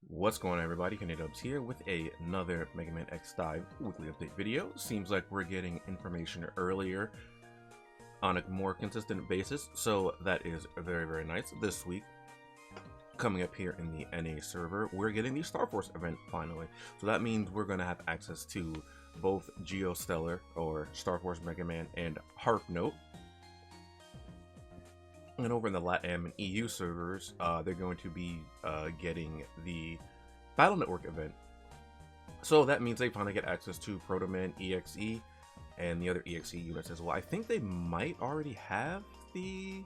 What's going on, everybody? TheKennyDubz here with another Mega Man X Dive weekly update video. Seems like we're getting information earlier on a more consistent basis, so that is very, very nice. This week, coming up here in the NA server, we're getting the Star Force event finally. So that means we're going to have access to both Geostellar, or Star Force Mega Man, and Harp Note. And over in the LATAM and EU servers, they're going to be getting the Battle Network event. So that means they finally get access to Proto Man EXE and the other EXE units as well. I think they might already have the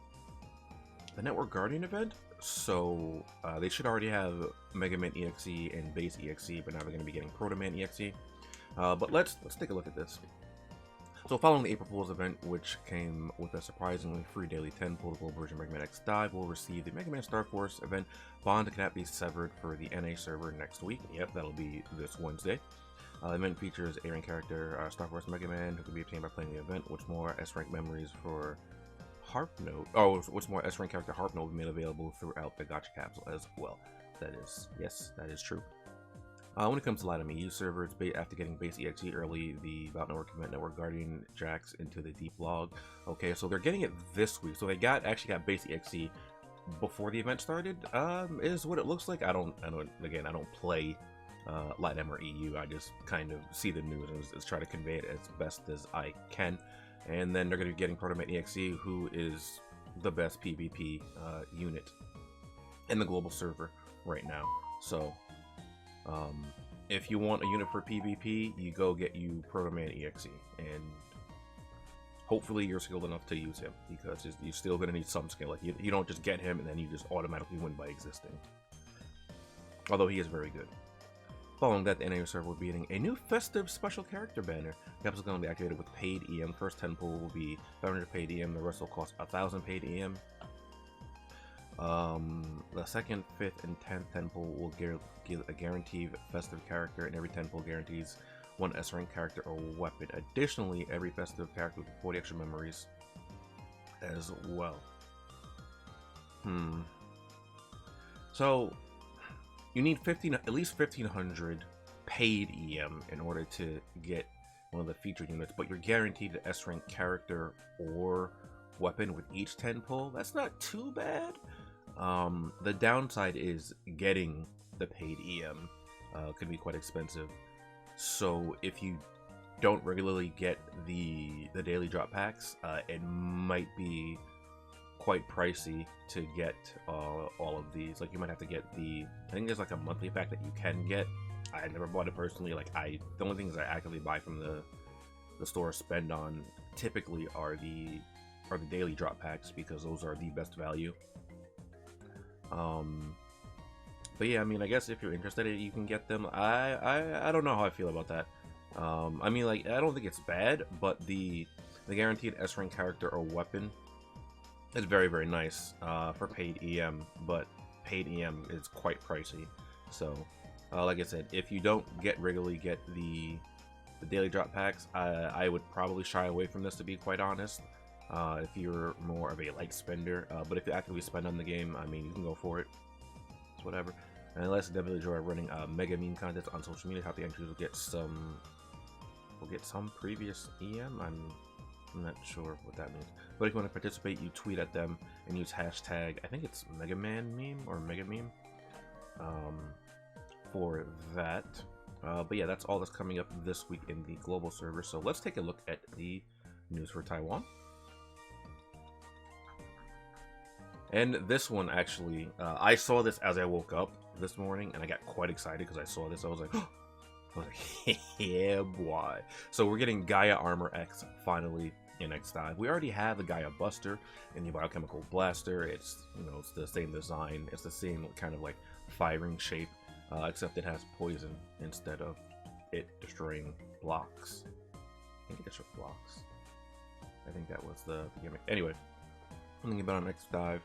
Network Guardian event, so they should already have Mega Man EXE and Base EXE, but now they're going to be getting Proto Man EXE. But let's take a look at this. So following the April Fool's event, which came with a surprisingly free daily 10 portable version Mega Man X Dive, will receive the Mega Man Star Force event Bond cannot be severed for the NA server next week. Yep, that'll be this Wednesday. The event features A-rank character Star Force Mega Man, who can be obtained by playing the event, which more S-rank memories for Harp Note. Oh, which more S-rank character Harp Note will be made available throughout the Gacha capsule as well. That is, yes, that is true. When it comes to LATAM EU servers, after getting Base EXE early, the Battle Network event Network Guardian jacks into the deep log. Okay, so they're getting it this week. So they actually got Base EXE before the event started. Is what it looks like. I don't play LATAM or EU. I just kind of see the news and just try to convey it as best as I can. And then they're going to be getting Proto Man EXE, who is the best PvP unit in the global server right now. So if you want a unit for PvP, you go get you Proto Man EXE, and hopefully you're skilled enough to use him, because you're still going to need some skill. Like you don't just get him and then you just automatically win by existing. Although he is very good. Following that, the NA server will be getting a new festive special character banner. The episode is going to be activated with paid EM. First 10 pull will be 500 paid EM. The rest will cost 1,000 paid EM. The second, 5th, and 10th 10 pull will give a guaranteed festive character, and every 10 pull guarantees one S-rank character or weapon. Additionally, every festive character with 40 extra memories as well. So you need at least 1,500 paid EM in order to get one of the featured units, but you're guaranteed an S-rank character or weapon with each 10 pull. That's not too bad. The downside is getting the paid EM can be quite expensive. So if you don't regularly get the daily drop packs, it might be quite pricey to get all of these. Like you might have to get I think there's like a monthly pack that you can get. I never bought it personally. Like the only things I actively buy from the store spend on typically are the daily drop packs, because those are the best value. But yeah, I mean, I guess if you're interested, you can get them. I don't know how I feel about that. I mean, like, I don't think it's bad, but the guaranteed S-rank character or weapon is very, very nice for paid EM, but paid EM is quite pricey. So, like I said, if you don't regularly get the daily drop packs, I would probably shy away from this, to be quite honest. If you're more of a light spender, but if you actively spend on the game, I mean, you can go for it. It's whatever. And let's definitely enjoy running mega meme contests on social media. How the entries will get some previous EM. I'm not sure what that means. But if you want to participate, you tweet at them and use hashtag, I think it's Mega Man meme or Mega Meme, for that. But yeah, that's all that's coming up this week in the global server. So let's take a look at the news for Taiwan. And this one, actually, I saw this as I woke up this morning, and I got quite excited because I saw this. I was like, yeah, boy. So we're getting Gaia Armor X finally in X Dive. We already have the Gaia Buster and the Biochemical Blaster. It's, it's the same design. It's the same kind of like firing shape, except it has poison instead of it destroying blocks. I think it destroys blocks. I think that was the gimmick. Anyway. Something about an X Dive,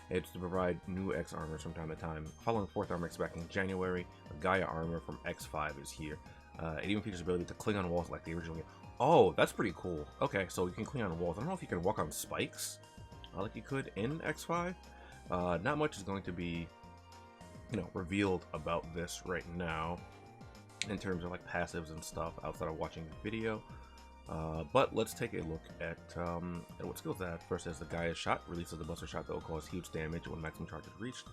it's to provide new X armors from time to time. Following 4th Armor X back in January, the Gaia armor from X5 is here. It even features the ability to cling on walls like the original game. Oh, that's pretty cool. Okay, so you can cling on walls. I don't know if you can walk on spikes like you could in X5. Not much is going to be revealed about this right now in terms of like passives and stuff outside of watching the video. But let's take a look at what skills they have. First is the Gaia Shot, releases the Buster Shot that will cause huge damage when maximum charge is reached.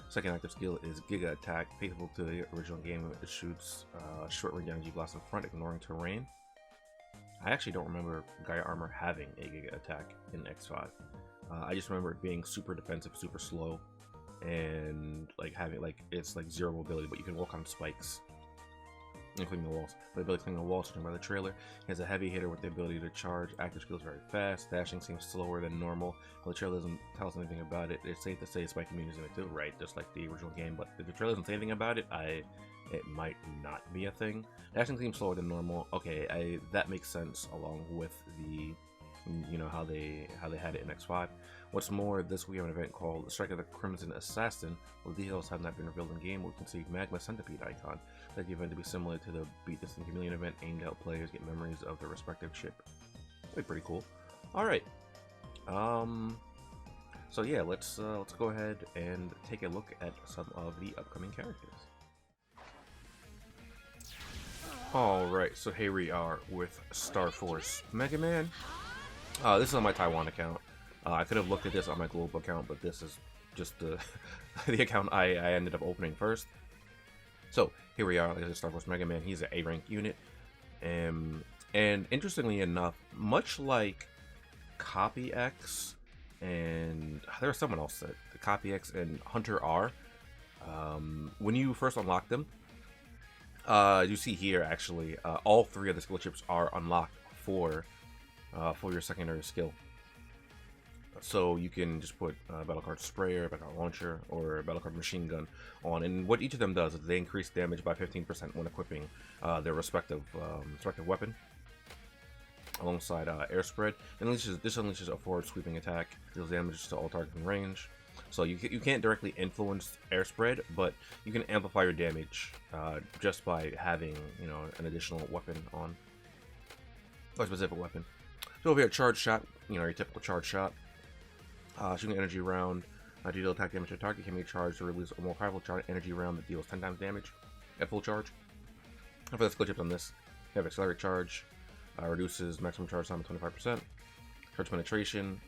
Second active skill is Giga Attack, faithful to the original game. It shoots short range energy blasts in front, ignoring terrain. I actually don't remember Gaia Armor having a Giga Attack in X5. I just remember it being super defensive, super slow, and like having it's like zero mobility, but you can walk on spikes and clean the walls. The ability to clean the walls, judging by the trailer. He has a heavy hitter with the ability to charge. Active skill is very fast. Dashing seems slower than normal. Well, the trailer doesn't tell us anything about it. It's safe to say Spike Immune is going to do it right, just like the original game. But if the trailer doesn't say anything about it, it might not be a thing. Dashing seems slower than normal. Okay, that makes sense along with the how they had it in X5. What's more, this we have an event called Strike of the Crimson Assassin. Well, details have not been revealed in game. We can see Magma Centipede icon. That the event to be similar to the Beat This Thing Chameleon event, aimed at players get memories of their respective ship. That'd be pretty cool. All right. So yeah, let's go ahead and take a look at some of the upcoming characters. Alright, so here we are with Star Force Mega Man. This is on my Taiwan account. I could have looked at this on my global account, but this is just the, the account I ended up opening first. So here we are, like I said, Star Force Mega Man. He's an A-rank unit. And interestingly enough, much like Copy X and there was someone else that the Copy X and Hunter R, when you first unlock them, you see here actually all three of the skill chips are unlocked for your secondary skill. So you can just put Battle Card Sprayer, Battle Card Launcher, or Battle Card Machine Gun on, and what each of them does is they increase damage by 15% when equipping their respective weapon. Alongside Air Spread, and this unleashes a forward sweeping attack, deals damage to all targets in range. So you can't directly influence Air Spread, but you can amplify your damage just by having an additional weapon on, or a specific weapon. So over here, Charge Shot, your typical Charge Shot, shooting energy round. To deal attack damage to target can be charged to release a more powerful charge energy round that deals 10 times damage at full charge. And for the skill chips on this, you have Accelerate Charge. Reduces maximum charge time by 25%. Charge penetration,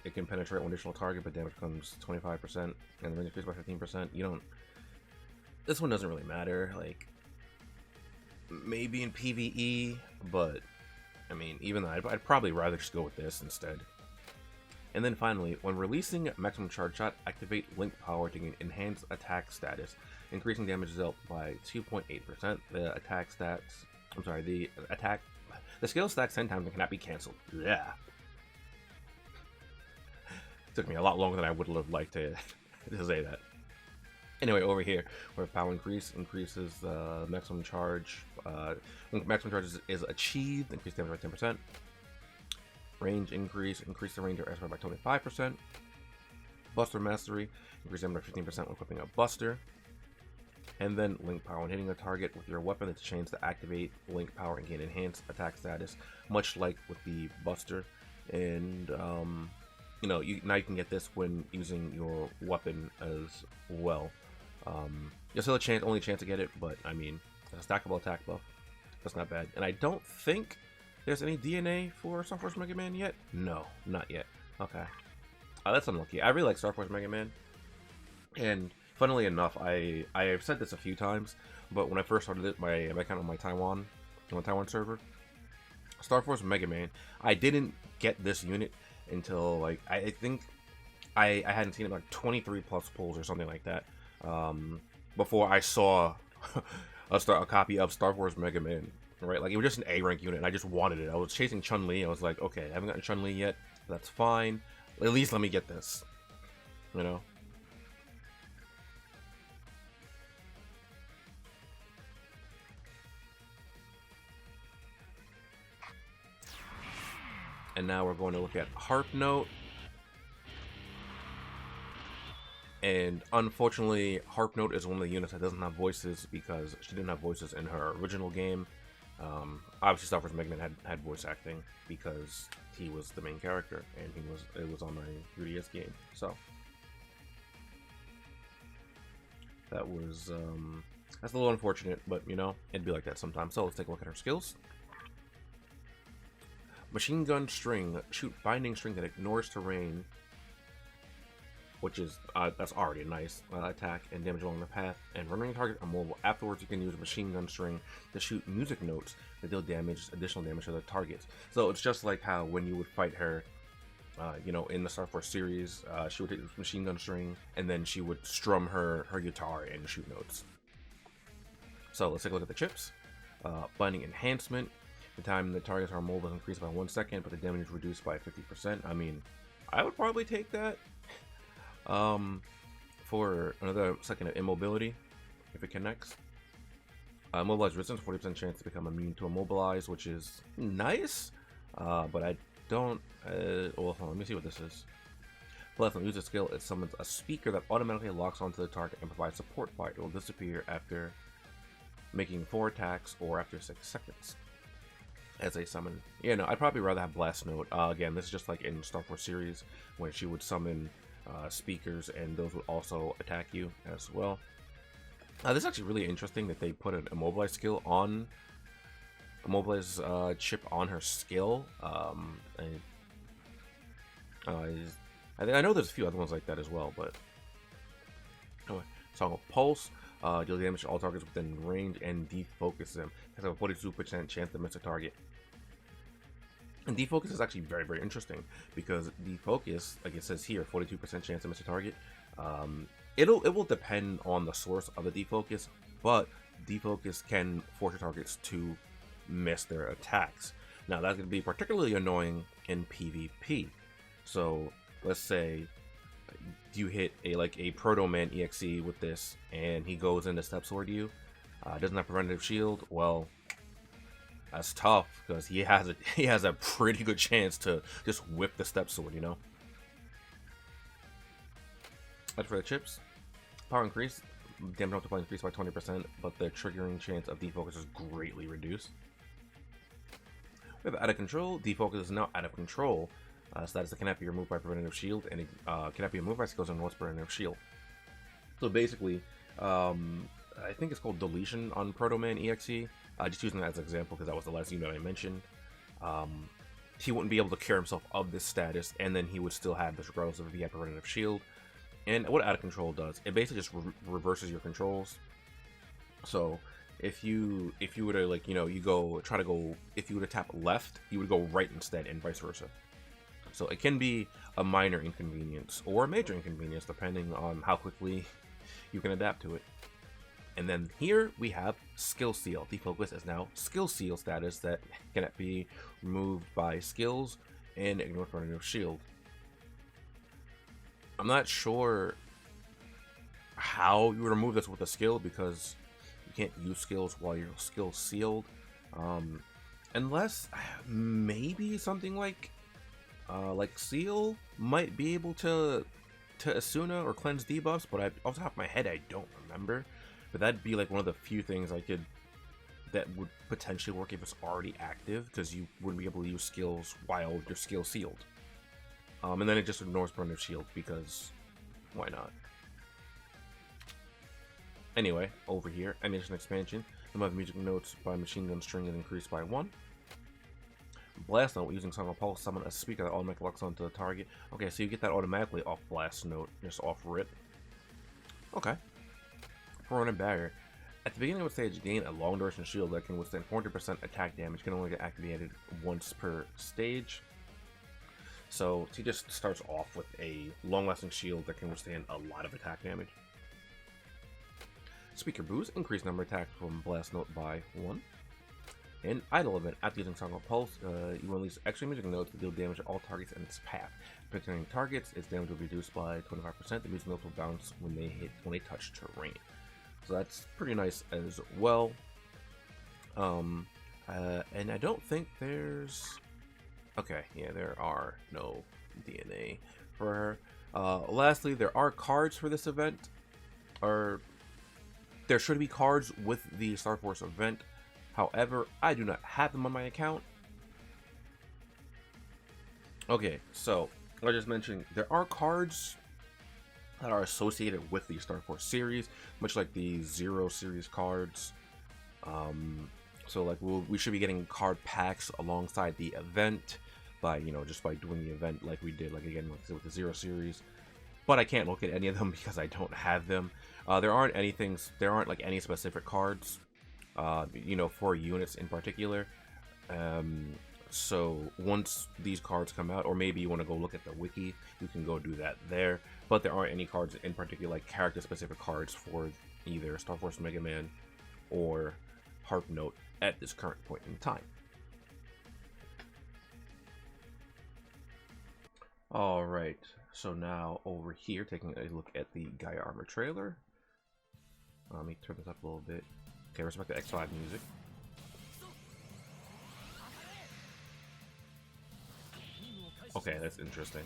it can penetrate one additional target, but damage comes 25%, and the range increased by 15%. This one doesn't really matter, like, maybe in PvE, but, I mean, even though I'd probably rather just go with this instead. And then finally, when releasing Maximum Charge Shot, activate Link Power to gain Enhanced Attack Status, increasing damage dealt by 2.8%. The skill stacks 10 times and cannot be cancelled. Yeah. Took me a lot longer than I would have liked to say that. Anyway, over here, where power increases maximum charge. When maximum charge is achieved, increase damage by 10%. Range increase the range of air by 25%. Buster Mastery, increase damage by 15% when equipping a Buster. And then Link Power. When hitting a target with your weapon, it's changed to activate Link Power and gain Enhanced Attack Status, much like with the Buster. And now you can get this when using your weapon as well. There's still only chance to get it, but I mean, it's a stackable attack buff. That's not bad. And I don't think there's any DNA for Star Force Mega Man yet. No, not yet. Okay, that's unlucky. I really like Star Force Mega Man, and funnily enough, I've said this a few times, but when I first started my account on my Taiwan server, Star Force Mega Man, I didn't get this unit until like I think I hadn't seen it like 23 plus pulls or something like that before I saw a copy of Star Force Mega Man. Right, like it was just an A rank unit, and I just wanted it. I was chasing Chun-Li. I was like, okay, I haven't gotten Chun-Li yet. That's fine. At least let me get this. And now we're going to look at Harp Note. And unfortunately, Harp Note is one of the units that doesn't have voices because she didn't have voices in her original game. Obviously, Star Force Mega Man had voice acting because he was the main character, and it was on my 3DS game. So That was that's a little unfortunate, but you know, it'd be like that sometimes. So let's take a look at her skills. Machine gun string, shoot binding string that ignores terrain, which is that's already a nice attack and damage along the path. And rendering target immobile. Afterwards, you can use a machine gun string to shoot music notes that deal additional damage to the targets. So it's just like how when you would fight her, you know, in the Star Force series, she would take this machine gun string and then she would strum her guitar and shoot notes. So let's take a look at the chips. Binding enhancement. The time the targets are immobile is increased by 1 second, but the damage is reduced by 50%. I mean, I would probably take that for another second of immobility if it connects. Immobilized resistance, 40% chance to become immune to immobilize, which is nice, but I don't. Well, hold on, let me see what this is. Plus, when you use a skill, it summons a speaker that automatically locks onto the target and provides support fire. It will disappear after making 4 attacks or after 6 seconds. As a summon, yeah, no, I'd probably rather have Blast Note. Again, this is just like in Star Force series when she would summon speakers, and those would also attack you as well. This is actually really interesting that they put an immobilize skill on immobilize chip on her skill. I know there's a few other ones like that as well, but anyway, Song of Pulse. Deal damage to all targets within range and defocus them. Has a 42% chance to miss a target. And defocus is actually very, very interesting because defocus, like it says here, 42% chance to miss a target. It will depend on the source of the defocus, but defocus can force your targets to miss their attacks. Now that's going to be particularly annoying in PvP. So let's say you hit a Proto Man EXE with this, and he goes in to step sword you. Doesn't have preventative shield. Well, that's tough because he has a pretty good chance to just whip the step sword, you know. As for the chips, power increase, damage multiplier increased by 20%, but the triggering chance of defocus is greatly reduced. We have out of control. Defocus is now out of control. Status that cannot be removed by preventative shield, and it cannot be removed by skills and what's preventative shield. So basically, I think it's called deletion on Proto Man EXE. Just using that as an example because that was the last unit I mentioned. He wouldn't be able to cure himself of this status, and then he would still have this regardless of if he had preventative shield. And what out of control does, it basically just reverses your controls. So if you were to, like, you know, if you were to tap left, you would go right instead, and vice versa. So it can be a minor inconvenience or a major inconvenience depending on how quickly you can adapt to it. And then here we have Skill Seal. Defocus is now Skill Seal status that cannot be removed by skills and ignore preventative shield. I'm not sure how you remove this with a skill because you can't use skills while your skill's sealed. Unless maybe something like Seal might be able to Asuna or cleanse debuffs, but off the top of my head I don't remember. But that'd be like one of the few things that would potentially work if it's already active, because you wouldn't be able to use skills while your skill's sealed. And then it just ignores preventative shield because why not? Anyway, over here, animation expansion. The amount of music notes by machine gun string is increased by 1. Blast Note, using Song of Pulse, summon a speaker that automatically locks onto the target. Okay, so you get that automatically off Blast Note, just off rip. Okay. Thrown and Barrier. At the beginning of a stage, gain a long duration shield that can withstand 400% attack damage. Can only get activated once per stage. So he just starts off with a long-lasting shield that can withstand a lot of attack damage. Speaker Boost, increased number of attacks from Blast Note by 1. And Idle Event, after using Song of Pulse, you release extra music notes to deal damage to all targets in its path. Protecting targets, its damage will be reduced by 25%. The music notes will bounce when they touch terrain. So that's pretty nice as well. And I don't think there's... Okay, yeah, there are no DNA for her. Lastly, there are cards for this event. Or there should be cards with the Star Force event. However, I do not have them on my account. Okay, so, like I just mentioned, there are cards that are associated with the Star Force series, much like the Zero series cards. So like we should be getting card packs alongside the event by, you know, just by doing the event like we did, like again with the Zero series. But I can't look at any of them because I don't have them. There aren't like any specific cards, you know, for units in particular. So once these cards come out, or maybe you want to go look at the wiki, you can go do that there. But there aren't any cards in particular, like character specific cards for either Star Force Mega Man or Harp Note at this current point in time. Alright, so now over here, taking a look at the Gaia Armor trailer. Let me turn this up a little bit. Okay, respect the X5 music. Okay, that's interesting.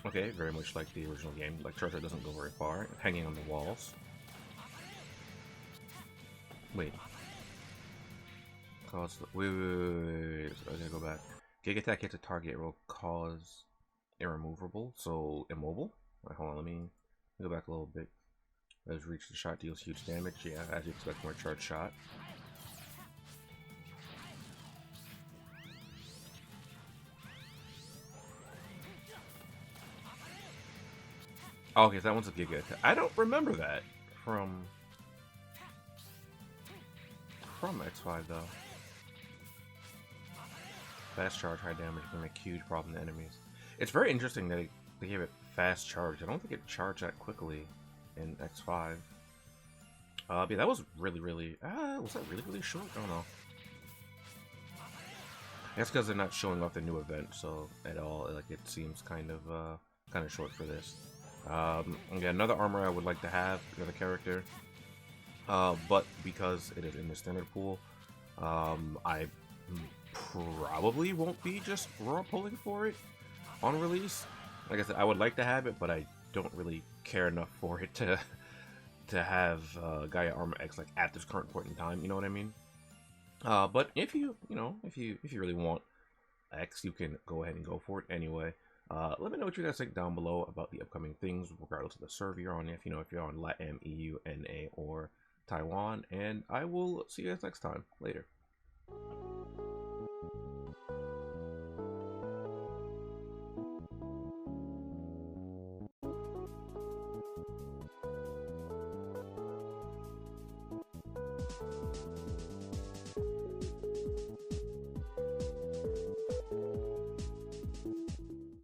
Okay, very much like the original game. Like, Treasure doesn't go very far, hanging on the walls. Wait. Wait. I gotta go back. Gig attack hits a target, will cause irremovable, so immobile. Wait, hold on, let me go back a little bit. As reach the shot deals huge damage. Yeah, as you expect, more charge shot. Oh, okay, so that one's a Giga attack. I don't remember that from X5 though. Fast charge, high damage can make huge problem to enemies. It's very interesting that they gave it fast charge. I don't think it charged that quickly in X5. Yeah, that was really was that really short? I don't know. That's because they're not showing off the new event, so at all, like it seems kind of short for this. Again, another armor I would like to have, another character, but because it is in the standard pool, I probably won't be just raw pulling for it on release. Like I said, I would like to have it, but I don't really care enough for it to have Gaia Armor X like at this current point in time. You know what I mean? But if you really want X, you can go ahead and go for it anyway. Let me know what you guys think down below about the upcoming things, regardless of the server you're on. If you're on LATAM, EU, NA, or Taiwan, and I will see you guys next time. Later.